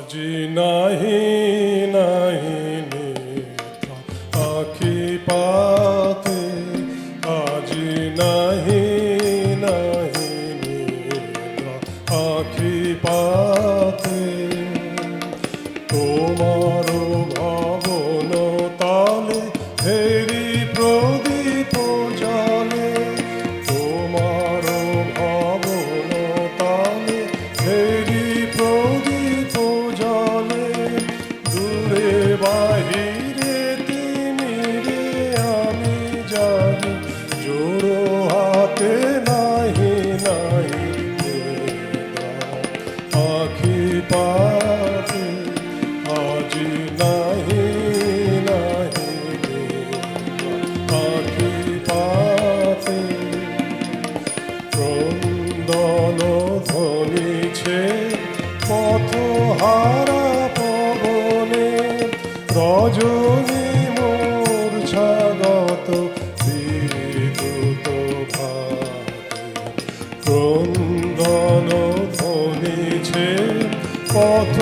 আজি নাহি নাহি নিদ্রা আখি পাতে, আজি নাহি নাহি নিদ্রা আখি পাতে। তোমার ভবন তালে হেরি প্রদীপ জালে, তোমার ভবন তালে হেরি প্রদীপ জালে। দূরে বাহিরে তিমিরে আমি জানি, জোড়ো হাতে নাহি নাহি নিদ্রা আখি পাতে, আজি নাহি নাহি নিদ্রা আখি পাতে। ক্রন্দন ধ্বনিছে পথহারা পবনে, রজনী মূর্ছাগত বিদ্যুৎ ভাতে। ক্রন্দন ধ্বনিছে পথ